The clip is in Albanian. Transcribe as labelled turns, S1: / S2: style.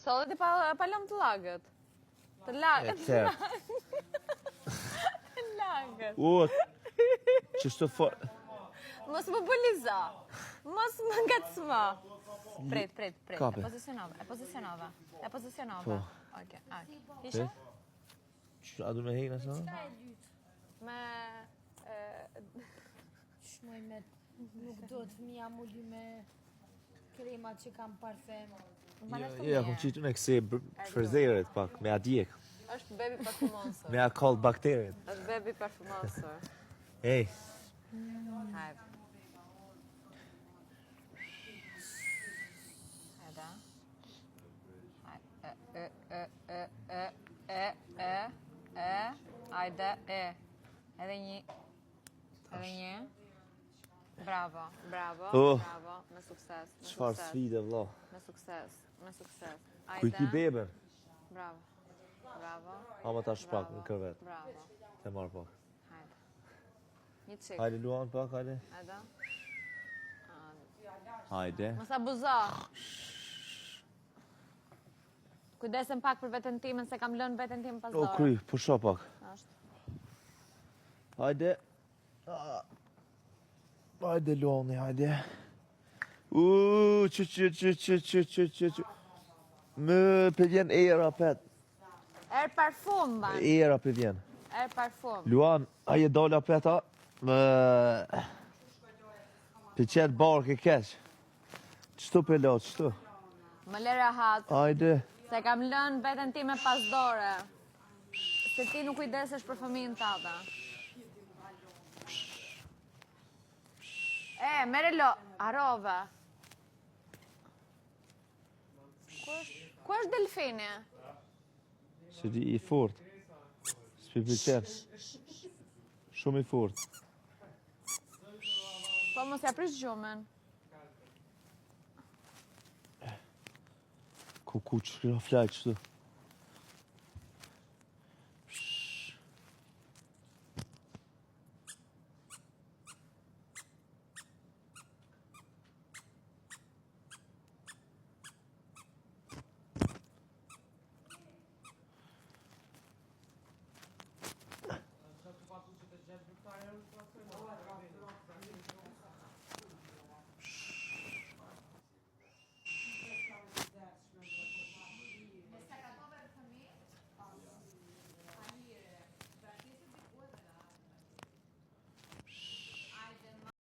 S1: Sollet I pa lëmë të lagët. Të lagët. Të lagët.
S2: Që shto fort.
S1: Mos më buliza. Mos më ngacmo. Prit.
S2: Kape.
S1: E pozicionova. Okej. Kishe?
S2: A du me hejnë asë?
S1: Me...
S3: Shmoj me... Nuk do të fëmija mulli me kremat që kam parfem.
S2: Ja, kom qitu në këse frizeret pak, me adjek.
S1: Është bebi parfumosur.
S2: Me a koll bakterit.
S1: Është bebi parfumosur.
S2: Ej.
S1: Hajde. Hajde, Edhe një. Bravo. Me sukses.
S2: Qfar sfide, vlo.
S1: Me sukses.
S2: Kujti beben.
S1: Bravo.
S2: Ama ta shpak në kërvet.
S1: Bravo.
S2: Te marrë pak.
S1: Hajde. Një qik.
S2: Hajde, luan pak, hajde. Hajde.
S1: Mos abuzo. Kujdesem pak për veten timen se kam lënë veten tim pas dorë.
S2: O, kry, pusho pak. Hajde. Hajde, luani, hajde. Që. Më për vjen era, pet.
S1: Er parfum, ban.
S2: Era për vjen.
S1: Er parfum.
S2: Luan, aje dola peta. Më... Për qenë barë ke keq. Qëtu për lot, qëtu?
S1: Më le rahat.
S2: Hajde.
S1: Se kam lënë veten time pas dore. Se ti nuk kujdesesh për fëmijën tata. Mere lo, arove. Ku është delfini?
S2: Se di I fort. S'pi pëlqen. Shumë I fort.
S1: Po mos ja prish gjumen.
S2: Kukuq, kërë flajt qëtu.